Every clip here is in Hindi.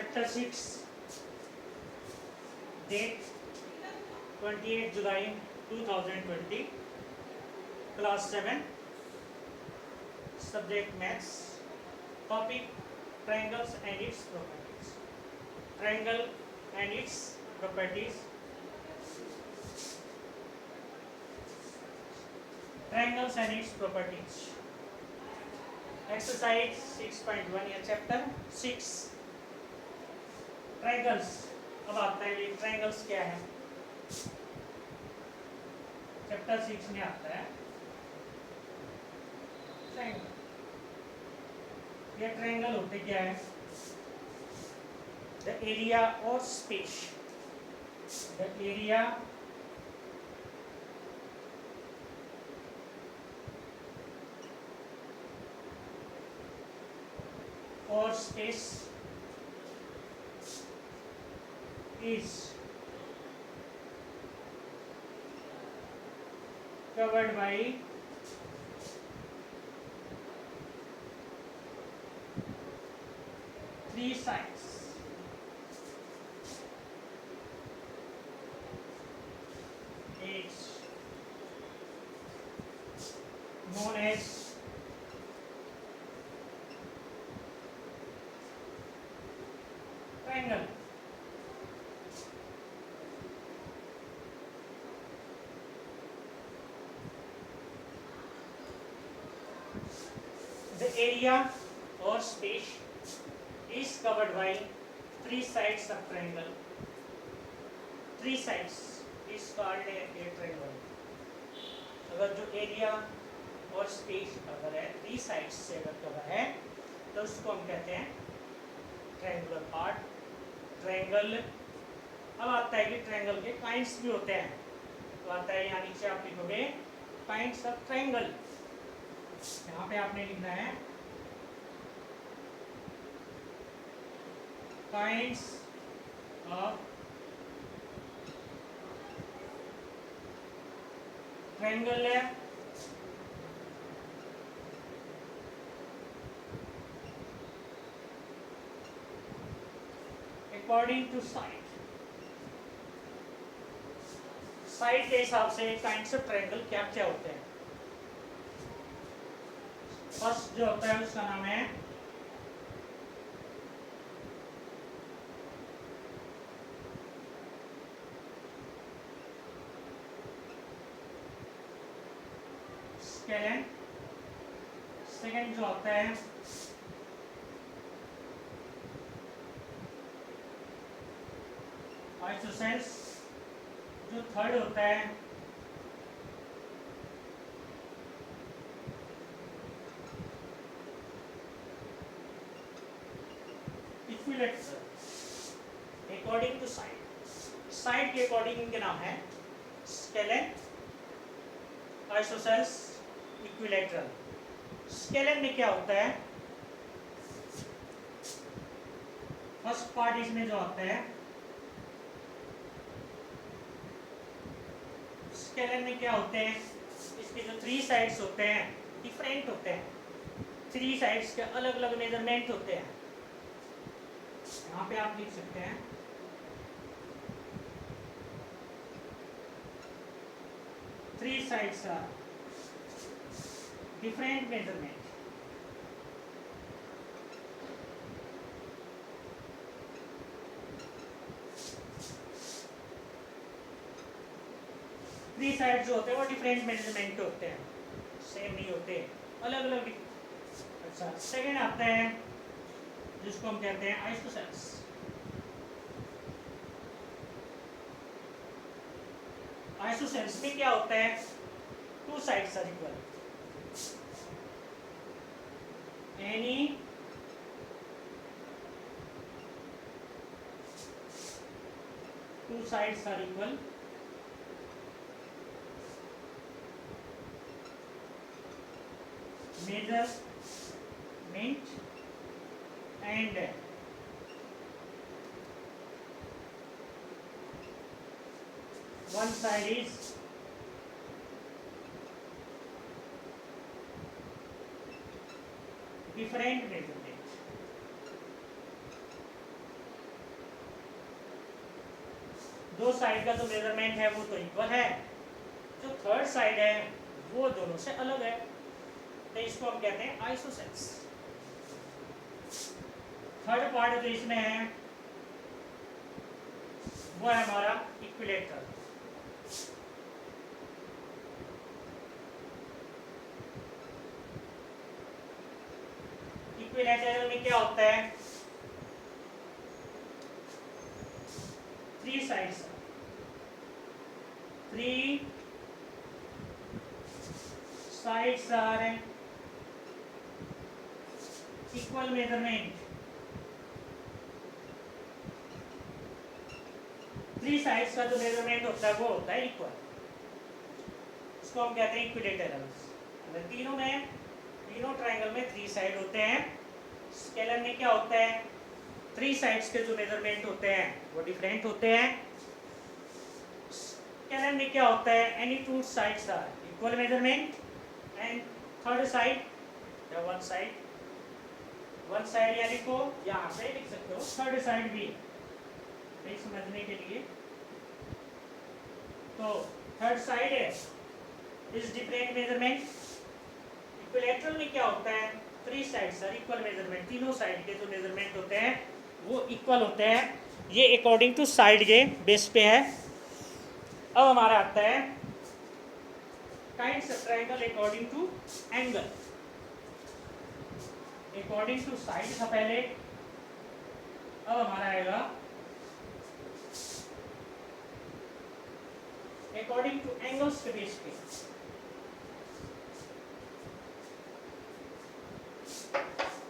Chapter 6, date 28 July 2020, class 7, subject maths, topic triangles and its properties. Triangle and its properties. Triangles and its properties. Exercise 6.1 या chapter 6 ट्रायंगल्स. अब आता है ये ट्रायंगल्स क्या है. चैप्टर 6 में आता है ट्रायंगल. ये ट्रायंगल होते क्या है? द एरिया और स्पेस. द एरिया और space is covered by three sides. It's known as triangle. The area or space is covered by three sides of triangle. Three sides is called a triangle. अगर जो एरिया और स्पेस कवर है, थ्री साइड्स से अगर कवर है, तो उसको हम कहते हैं ट्रायंगुलर पार्ट. ट्रायंगल. अब आता है कि ट्रायंगल के काइंड्स भी होते हैं. तो आता है यहाँ नीचे आप लिखोगे काइंड्स ऑफ ट्रायंगल. यहाँ पे आपने लिखना है काइंड्स ऑफ ट्रायंगल है. According to side. साइड के हिसाब से काइंड्स ऑफ ट्रायंगल क्या क्या होते हैं. फर्स्ट जो होता है उसका नाम है स्केलेन. सेकंड जो होता है आइसोसेल्स. जो थर्ड होता है अकॉर्डिंग टू साइड. साइड के अकॉर्डिंग इनके नाम है स्केलेन, आइसोसेल्स, इक्विलैटरल. स्केलेन में क्या होता है? फर्स्ट पार्ट इसमें जो होता है स्केलेन में क्या होते हैं? इसके जो थ्री साइड्स होते हैं डिफरेंट होते हैं. थ्री साइड्स के अलग अलग मेजरमेंट होते हैं. यहाँ पे आप लिख सकते हैं three sides are different measurement. Three side जो होते हैं वो डिफरेंट मेजरमेंट के होते हैं, सेम नहीं होते, अलग अलग. अच्छा, सेकंड आता है जिसको हम कहते हैं आइसोसेल्स. आइसोसेल्स में क्या होता है? Two sides are equal. Any two sides are equal. measurement and one side is different measurement. दो साइड का जो मेजरमेंट है वो तो इक्वल है, जो थर्ड साइड है वो दोनों से अलग है, तो इसको हम कहते हैं आइसोसेल्स। थर्ड पार्ट जो इसमें है वो है हमारा इक्विलेटरल। इक्विलेटरल में क्या होता है, three sides, three sides are equal measurement, three sides का जो मेजरमेंट होता है वो होता है इक्वल, इसको हम कहते हैं इक्विलेटरल्स। अगर तीनों ट्रायंगल में थ्री साइड होते हैं, स्केलर में क्या होता है, थ्री साइड्स के जो मेजरमेंट होते हैं वो डिफरेंट होते हैं। स्केलर में क्या होता है, any two sides are equal measurement and third side या वन साइड या लिखो, यहाँ पे लिख सकते हो थर्ड साइड भी समझने के लिए। तो थर्ड साइड है इज डिफरेंट मेजरमेंट। इक्विलेटरल में क्या होता है, three sides are equal measurement, तीनों साइड के जो मेजरमेंट होते हैं वो इक्वल होते हैं। ये अकॉर्डिंग टू साइड के बेस पे है। अब हमारा आता है kinds of triangle according to angle. According to side था पहले, अब हमारा आएगा अकॉर्डिंग टू एंगल्स के बेस पे।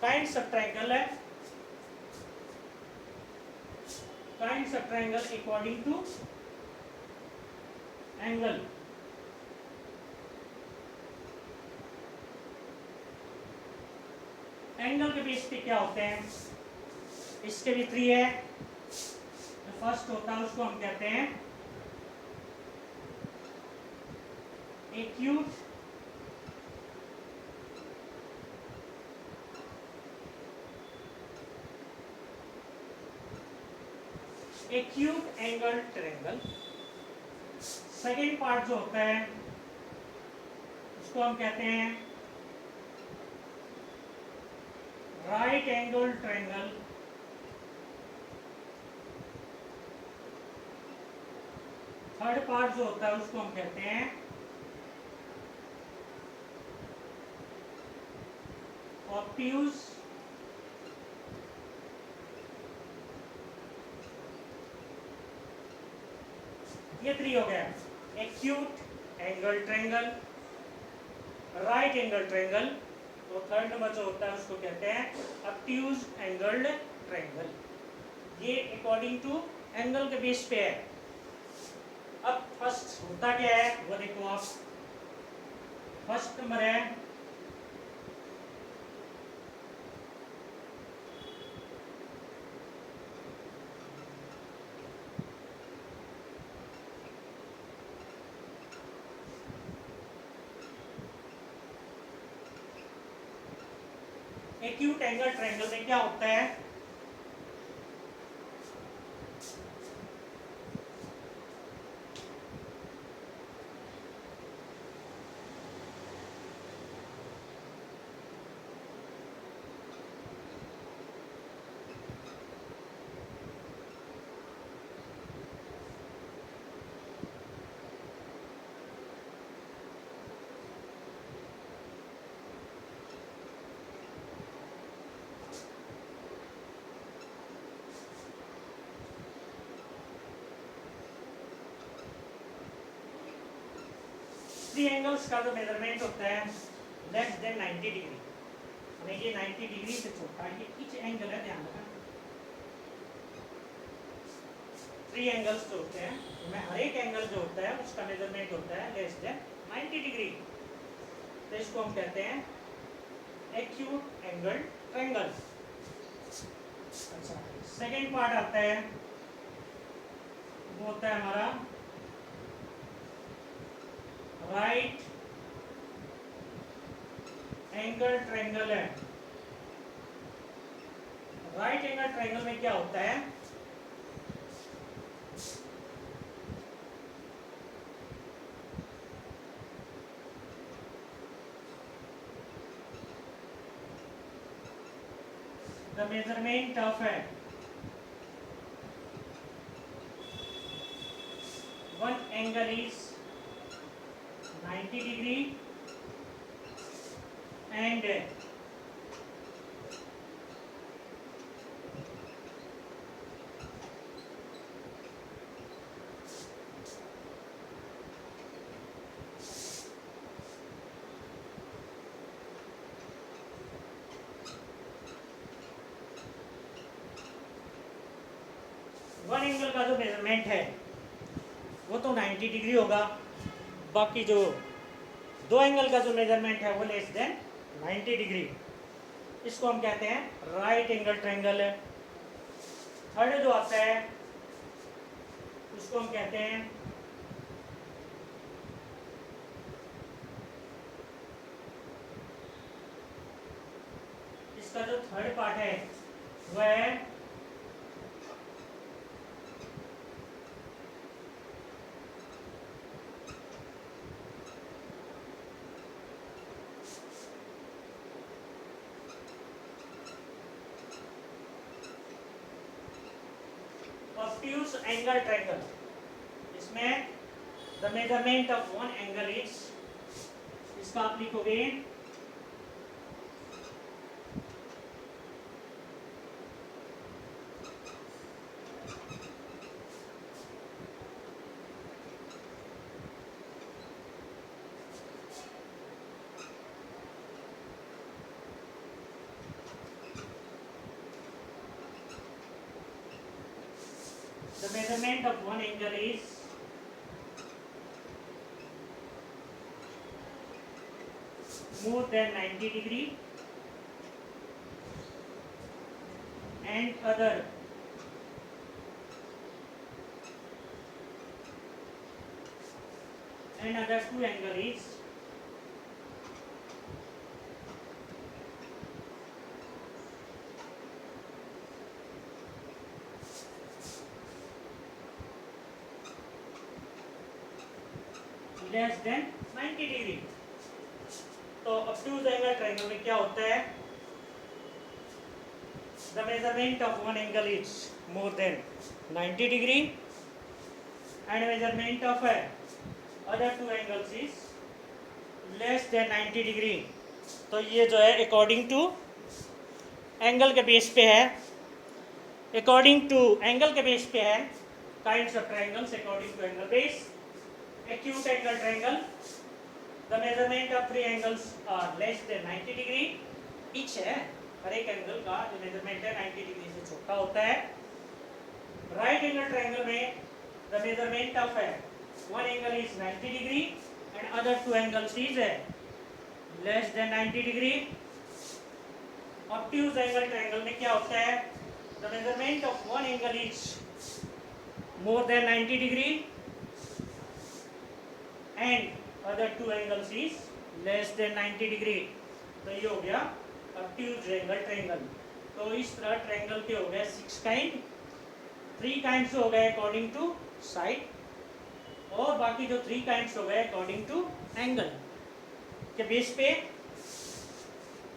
काइंड्स ऑफ ट्रायंगल है, kinds of triangle according to angle. Angle के बेस पे क्या होते हैं, इसके भी थ्री है। जो फर्स्ट होता है उसको हम कहते हैं acute, acute angle triangle. Second part जो होता है उसको हम कहते हैं right angle triangle. Third part जो होता है उसको हम कहते हैं ऑब्ट्यूज ये थ्री हो गया, acute angle triangle, right angle triangle, तो थर्ड नंबर जो होता है उसको कहते हैं ऑब्ट्यूज एंगल्ड ट्रायंगल। ये अकॉर्डिंग टू एंगल के बेस पे है। अब फर्स्ट होता क्या है वो देखो आप, फर्स्ट नंबर है एक्यूट एंगल ट्रायंगल में क्या होता है, थ्री एंगल्स का जो मेजरमेंट होता है लेस देन 90 डिग्री, हमें ये 90 डिग्री से छोटा ये इच एंगल है, ध्यान रखना। थ्री एंगल्स जो होते हैं उनमें हर एक एंगल जो होता है उसका मेजरमेंट होता है लेस देन 90 डिग्री, तो इसको हम कहते हैं एक्यूट एंगल ट्रायंगल। अच्छा, सेकेंड पार्ट आता है वो होता है हमारा राइट एंगल ट्रायंगल है। राइट एंगल ट्रायंगल में क्या होता है, the measurement of one angle is 90 degree and one angle का जो मेजरमेंट है वो तो 90 डिग्री होगा, बाकी जो दो एंगल का जो मेजरमेंट है वो लेस देन 90 डिग्री। इसको हम कहते हैं राइट एंगल ट्रायंगल। थर्ड जो आता है उसको हम कहते हैं इसका जो थर्ड पार्ट है वह है ऑब्ट्यूज एंगल ट्रायंगल। इसमें the measurement of one angle is, इसका आप लिखोगे the measurement of one angle is more than 90 degree and other two angle is less than 90 degree. तो ऑब्ट्यूज एंगल ट्रायंगल में क्या होता है, the measurement of one angle is more than 90 degree and measurement of other two angles is less than 90 degree. तो ये जो है अकॉर्डिंग टू एंगल के बेस पे है, अकॉर्डिंग टू एंगल के बेस पे है। Kinds of triangles according to angle base. acute angle triangle, the measurement of three angles are less than 90 degree each है, हर एक एंगल का जो मेजरमेंट है 90 डिग्री से छोटा होता है। राइट एंगल ट्रायंगल में the measurement of one angle is 90 degree and other two angles is less than 90 degree। obtuse angle triangle में क्या होता है, the measurement of one angle is more than 90 degree and other two angles is less than 90 degree। तो ये हो गया obtuse angle triangle। तो इस तरह ट्रायंगल के हो गए 6 काइंड, 3 काइंड्स हो गए अकॉर्डिंग टू साइड और बाकी जो 3 काइंड्स हो गए अकॉर्डिंग टू एंगल के बेस पे।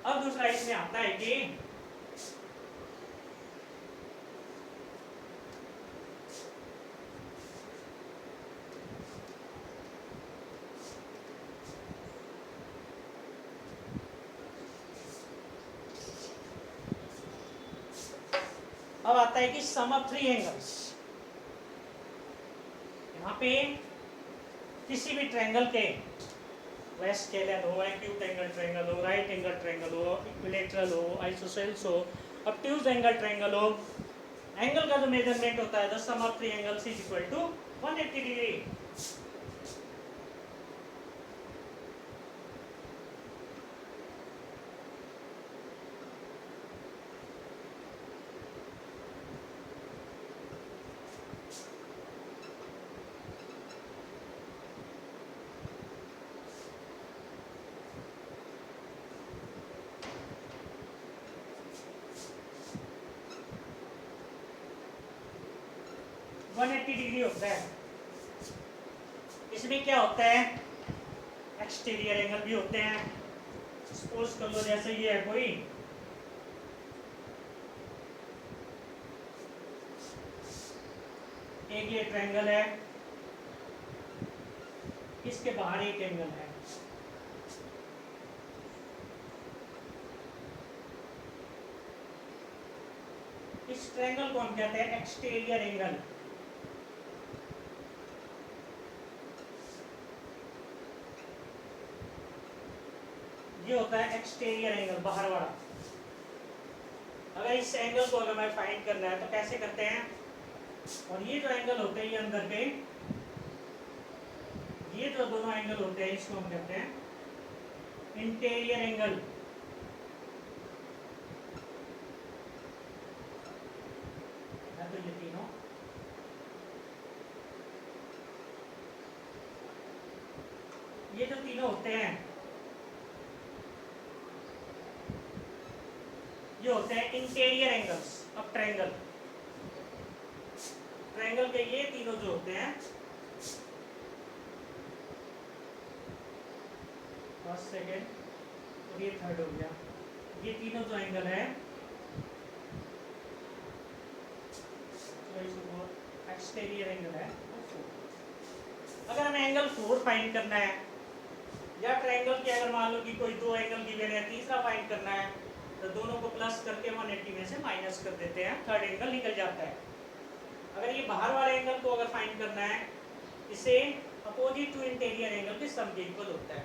अब दूसरा इसमें आता है कि अब आता है कि सम ऑफ 3 एंगल्स। यहाँ पे किसी भी ट्रायंगल के, वह स्केलर हो, एक्यूट एंगल ट्रायंगल हो, राइट एंगल ट्रायंगल हो, इक्विलेटरल हो, आइसोसेल्स हो, ऑब्ट्यूज एंगल ट्रायंगल हो, एंगल का जो मेजरमेंट होता है the sum of 3 angles is equal to 180 degree. Degree होता है। इसमें क्या होता है, एक्सटीरियर एंगल भी होते हैं। सपोज कर लो जैसे ये है कोई एक ये ट्रायंगल है, इसके बाहर एक एंगल है। इस ट्रायंगल को हम कहते हैं एक्सटीरियर एंगल। ये होता है एक्सटीरियर एंगल, बाहर वाला। अगर इस एंगल को अगर मैं फाइंड करना है तो कैसे करते हैं, और ये जो एंगल होते हैं ये अंदर के, ये जो दोनों एंगल होते हैं इसको हम कहते हैं इंटीरियर एंगल। तो ये तीनों, ये जो तीनों होते हैं ये होते हैं interior angles of triangle. Triangle के ये तीनों जो होते हैं, फर्स्ट सेकेंड और ये थर्ड हो गया, ये तीनों जो एंगल है एक्सटीरियर एंगल है। अगर हमें एंगल 4 फाइंड करना है, या ट्रायंगल के अगर मान लो कि कोई दो एंगल गिवन है, तीसरा फाइंड करना है, तो दोनों को प्लस करके 180 में से माइनस कर देते हैं, थर्ड एंगल निकल जाता है। अगर ये बाहर वाले एंगल को अगर फाइंड करना है, इसे अपोजिट टू इंटीरियर एंगल के सम के इक्वल होता है।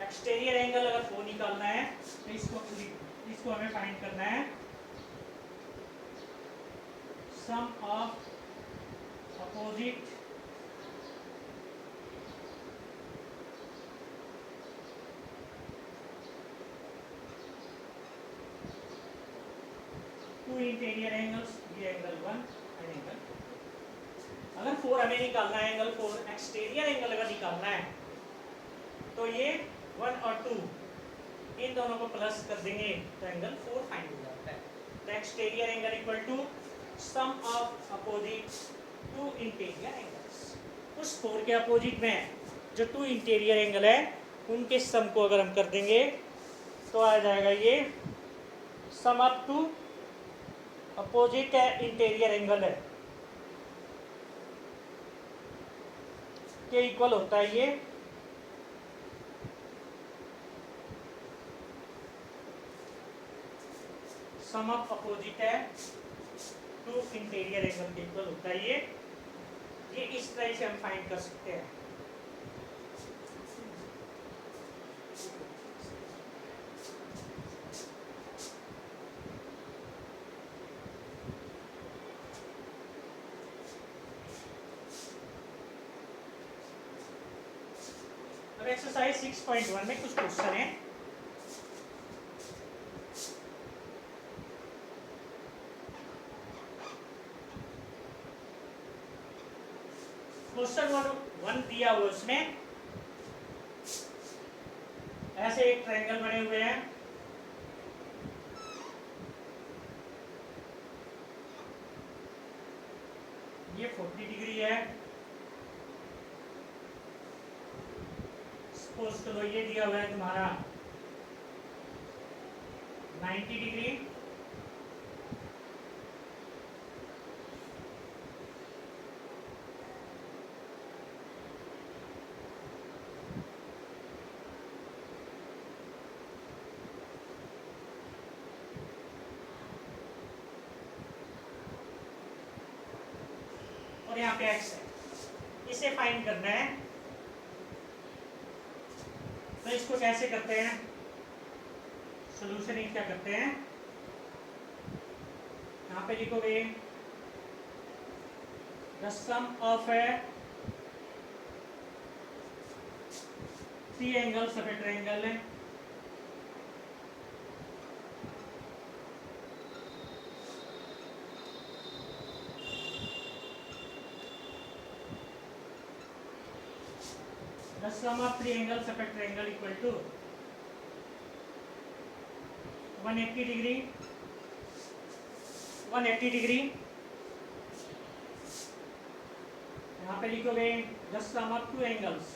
एक्सटीरियर एंगल अगर 4 निकालना है तो इसको हमें फाइंड करना है sum of opposite to interior angles, ये एंगल 1 एंड एंगल। अगर 4 हमें निकालना है, एंगल 4 एक्सटीरियर एंगल अगर निकालना है तो ये 1 और 2 इन दोनों को प्लस कर देंगे तो एंगल 4 फाइंड हो जाता है। तो exterior angle equal to sum of opposite to interior angles. उस 4 के अपोजिट में जो 2 इंटीरियर एंगल है उनके सम को अगर हम कर देंगे तो आ जाएगा ये sum up to opposite interior angle है के इक्वल होता है ये सम ऑफ अपोजिट है टू इंटीरियर एंगल के इक्वल होता है ये इस तरह से हम फाइंड कर सकते हैं। अब एक्सरसाइज 6.1 में कुछ क्वेश्चन है। क्वेश्चन 1 दिया हुआ, उसमें ऐसे एक ट्रायंगल बने हुए हैं, ये 40 डिग्री है, सपोज करो ये दिया हुआ है तुम्हारा 90 डिग्री, और यहाँ पे x है, इसे फाइंड करना है। तो इसको कैसे करते हैं, सॉल्यूशन क्या करते हैं, यहाँ पे लिखोगे the sum of three angles of a triangle है, the sum of three angles of a triangle equal to 180 degree, 180 degree. यहाँ पे लिखोगे the sum of two angles,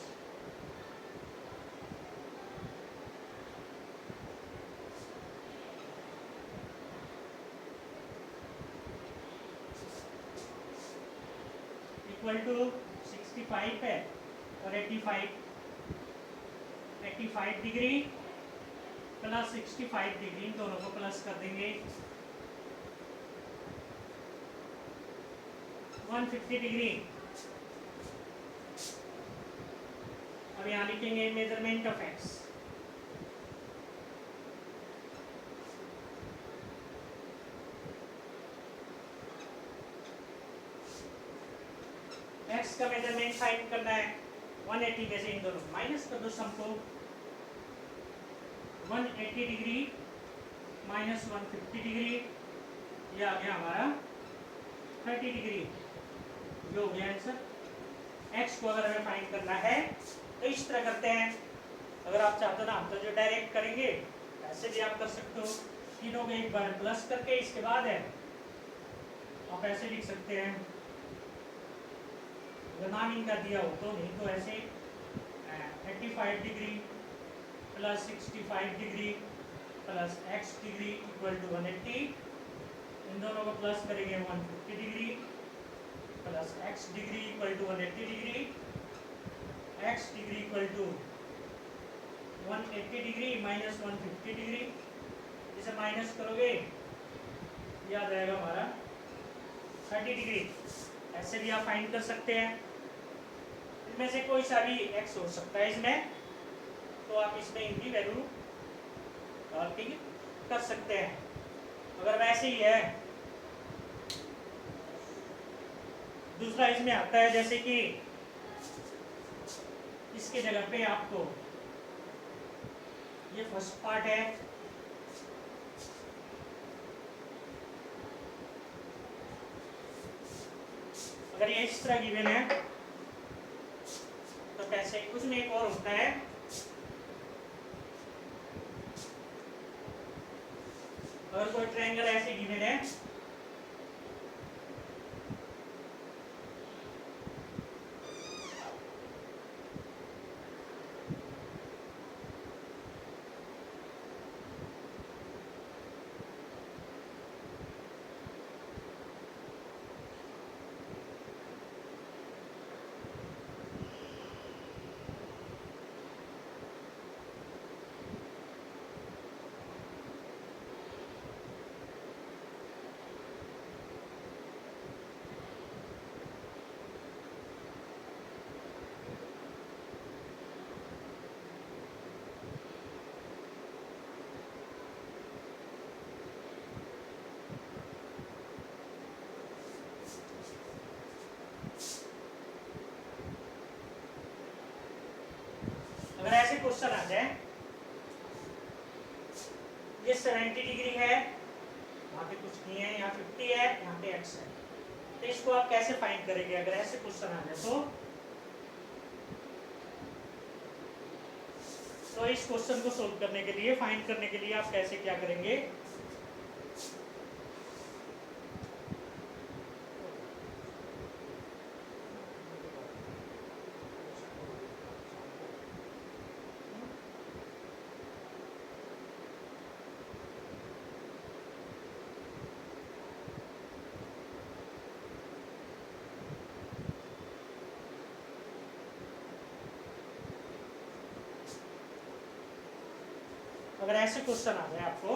equal to 65 है और 85 डिग्री प्लस 65 डिग्री, इन दोनों को प्लस कर देंगे 150 डिग्री। अब यहाँ लिखेंगे मेजरमेंट ऑफ एक्स। एक्स का मेजरमेंट फाइंड करना है। 180 में से इन दोनों माइनस कर दो सम को। 180 डिग्री माइनस 150 डिग्री, ये आ गया हमारा 30 डिग्री। जो हो गया आंसर। एक्स को अगर हमें फाइंड करना है तो इस तरह करते हैं। अगर आप चाहते हो ना तो जो डायरेक्ट करेंगे ऐसे भी आप कर सकते हो, तीनों को एक बार प्लस करके इसके बाद है आप ऐसे लिख सकते हैं। अगर नाम इनका दिया हो तो, नहीं तो ऐसे 85 degree plus 65 degree plus x degree equal to 180। इन दोनों को प्लस करेंगे 150 degree plus x degree equal to 180 degree, x degree equal to 180 degree minus 150 degree. इसे माइनस करोगे याद आएगा हमारा 30 डिग्री। ऐसे भी आप फाइंड कर सकते हैं। इनमें से कोई सा भी एक्स हो सकता है इसमें, तो आप इसमें इनकी वैल्यू कर सकते हैं। अगर वैसे ही है, दूसरा इसमें आता है जैसे कि इसके जगह पे आपको ये फर्स्ट पार्ट है, अगर ये इस तरह गिवन है तो कैसे, उसमें एक और होता है अगर कोई ट्रायंगल ऐसे गिवन है अगर ऐसे क्वेश्चन आ जाए, ये 70 डिग्री है, यहाँ पे कुछ नहीं है, यहाँ 50 है, यहाँ पे x है, तो इसको आप कैसे फाइंड करेंगे अगर ऐसे क्वेश्चन आ जाए तो इस क्वेश्चन को सोल्व करने के लिए, फाइंड करने के लिए आप कैसे क्या करेंगे। अगर ऐसे क्वेश्चन आ जाए आपको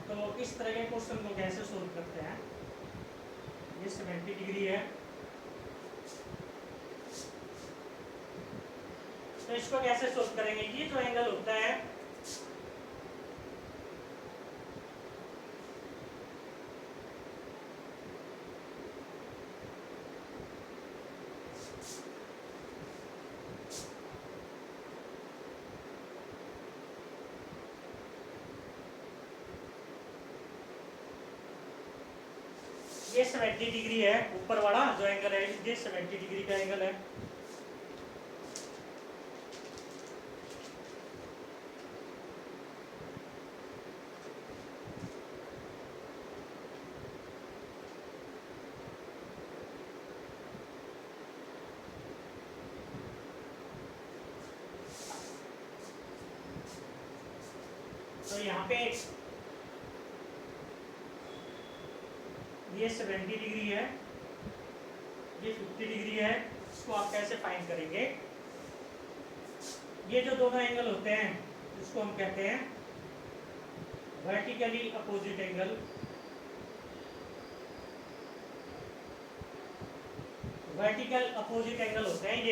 तो इस तरह के क्वेश्चन को कैसे सोल्व करते हैं। ये 70 डिग्री है, तो इसको कैसे सोल्व करेंगे। ये जो एंगल होता है ये 70 डिग्री है, ऊपर वाला जो एंगल है ये 70 डिग्री का एंगल है। तो यहाँ पे ये 70 डिग्री है ये 50 डिग्री है, इसको आप कैसे फाइंड करेंगे? ये जो दोनों एंगल होते हैं इसको हम कहते हैं vertically opposite angle. Vertical opposite angle होते हैं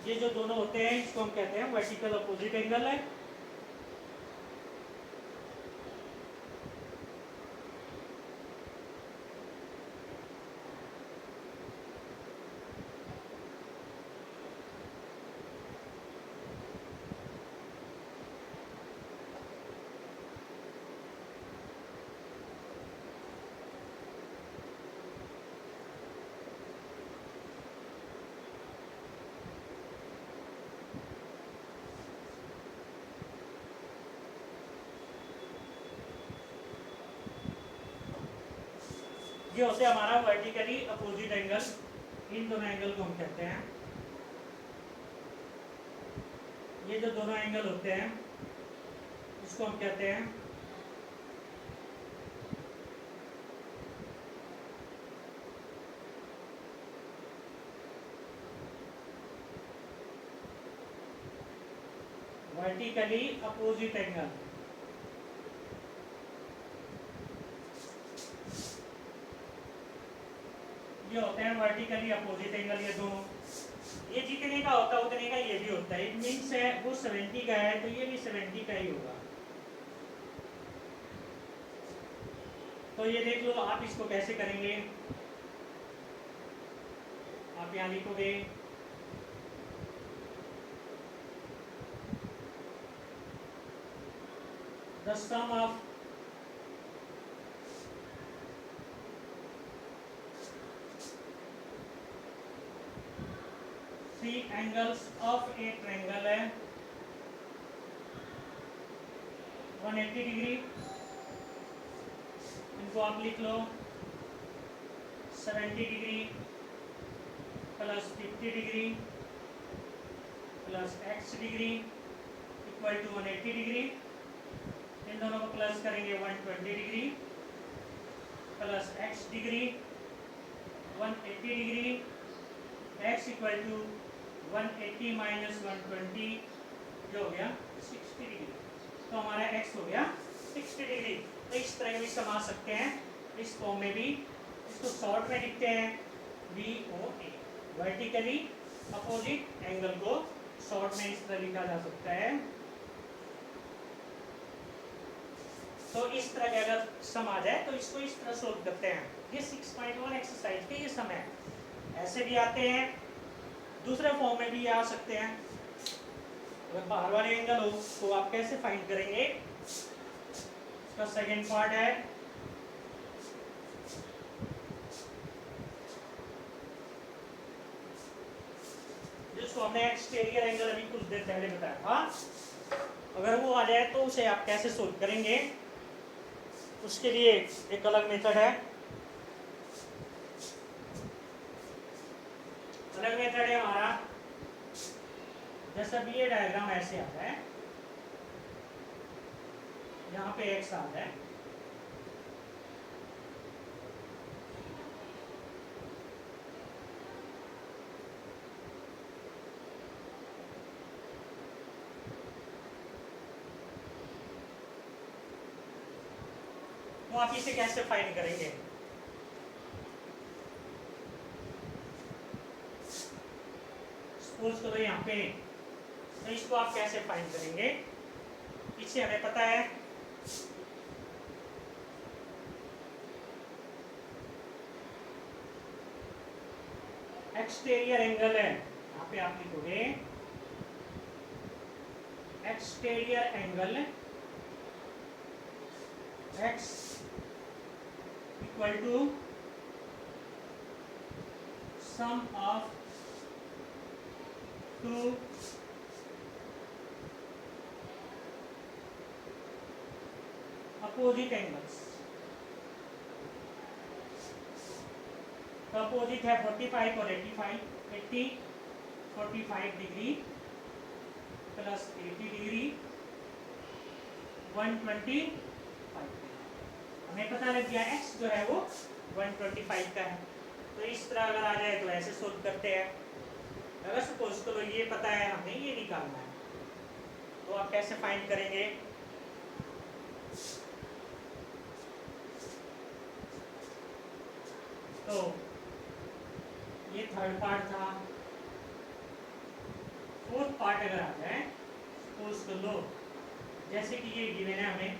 ये जो दोनों होते हैं इसको हम कहते हैं वर्टिकल अपोजिट एंगल है। ये होते हैं हमारा वर्टिकली अपोजिट एंगल, इन दोनों एंगल को हम कहते हैं। ये जो दोनों एंगल होते हैं इसको हम कहते हैं वर्टिकली अपोजिट एंगल। ये होते हैं वर्टिकली अपोजिट एंगल, ये दोनों। ये जितने का होता है उतने का ये भी होता है। इट मीन्स है वो 70 का है तो ये भी 70 का ही होगा। तो ये देख लो, आप इसको कैसे करेंगे? आप यहाँ लिखोगे the sum of three angles of a triangle है 180 डिग्री। इनको आप लिख लो 70 degree plus 50 degree plus x degree equal to 180 degree. इन दोनों को प्लस करेंगे 120 degree plus x degree 180 degree, x equal to 180 minus 120 जो हो गया 60 डिग्री। तो हमारा x हो गया 60 डिग्री। तो इस तरह भी समा सकते हैं, इस फॉर्म में भी। इसको शॉर्ट में लिखते हैं VOA, वर्टिकली अपोजिट एंगल को शॉर्ट में इस तरह लिखा जा सकता है। तो इस तरह के अगर सम आ जाए तो इसको इस तरह सोल्व करते हैं। ये 6.1 एक्सरसाइज के ये सम है। ऐसे भी आते हैं, दूसरे फॉर्म में भी आ सकते हैं। अगर बाहर वाले एंगल हो तो आप कैसे फाइंड करेंगे? इसका सेकेंड पार्ट है जिसको हमने एक्सटीरियर एंगल अभी कुछ देर पहले बताया था। अगर वो आ जाए तो उसे आप कैसे सोल्व करेंगे? उसके लिए एक अलग मेथड है। अलग मेथड है हमारा, जैसा भी ये डायग्राम ऐसे आता है, यहाँ पे x आता है, तो आप इसे कैसे फाइंड करेंगे? सपोज करो यहाँ पे, तो इसको आप कैसे फाइंड करेंगे? इससे हमें पता है एक्सटीरियर एंगल है, यहाँ पे आप लिखोगे exterior angle x equal to sum of two opposite angles. तो अपोजिट है 45 और 80 45 डिग्री प्लस 80 डिग्री 125। हमें पता लग गया x जो है वो 125 का है। तो इस तरह अगर आ जाए तो ऐसे सोल्व करते हैं। अगर सपोज करो ये पता है हमें ये निकालना है, तो आप कैसे फाइंड करेंगे? तो ये थर्ड पार्ट था, फोर्थ पार्ट अगर आ जाए सपोज कर लो, जैसे कि ये गिवन है हमें,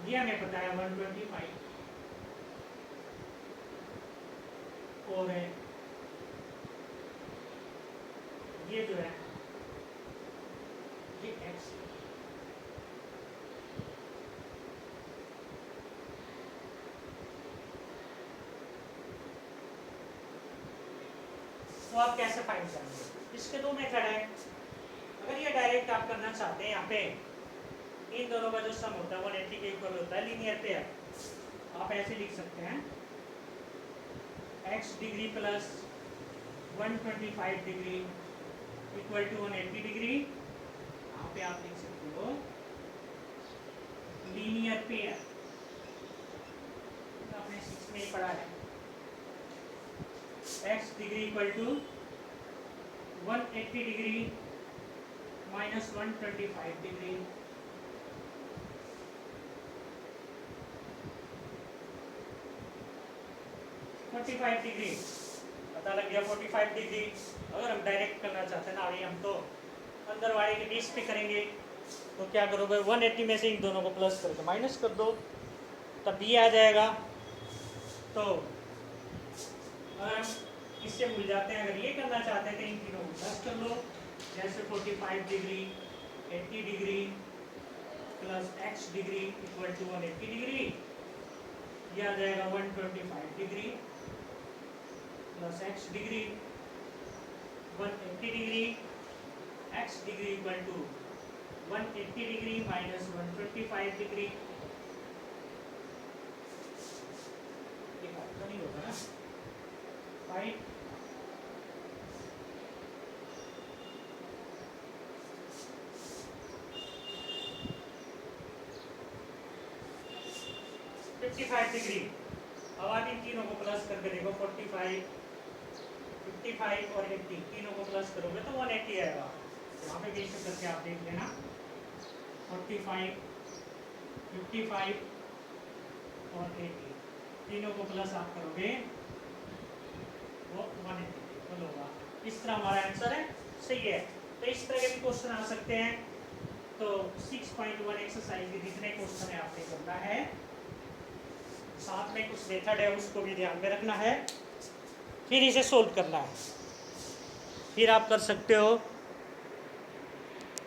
ये हमें पता है 125 और ये जो है ये x, तो आप कैसे फाइंड करेंगे? इसके दो मेथड है। अगर ये डायरेक्ट आप करना चाहते हैं, यहाँ पे इन दोनों का जो सम होता है 180 के इक्वल होता है लीनियर पेयर, आप ऐसे लिख सकते हैं x degree plus 125 degree equal to 180 degree. यहाँ पे आप लिख सकते हो लीनियर पेयर, आपने 6 में ही पढ़ा है। x degree equal to 180 degree minus 125 degree, degree पता लग गया। 45 डिग्री अगर हम डायरेक्ट करना चाहते हैं ना, अभी हम तो अंदर वाले के बेस पे करेंगे, तो क्या करोगे 180 में से इन दोनों को प्लस करके माइनस कर दो, तब ये आ जाएगा। तो अगर हम इससे भूल जाते हैं, अगर ये करना चाहते हैं तो इन तीनों को प्लस कर लो, जैसे 45 degree 80 degree plus x degree equal to 180 degree, ये आ जाएगा 125 degree plus x degree 180 degree, x degree equal to 180 degree minus 125 degree. ये बात तो नहीं होगा ना, 5 55 डिग्री। अब आप इन तीनों को प्लस करके देखो, 45 55 और 80 तीनों को प्लस करोगे तो 180 आएगा। यहाँ पे बेस करके आप देख लेना, 45 55 और 80 तीनों को प्लस आप करोगे वो 180 होगा। इस तरह हमारा आंसर है, सही है। तो इस तरह के भी क्वेश्चन आ सकते हैं। तो 6.1 एक्सरसाइज के जितने क्वेश्चन है आपने करना है, साथ में कुछ मेथड है उसको भी ध्यान में रखना है, फिर इसे सोल्व करना है, फिर आप कर सकते हो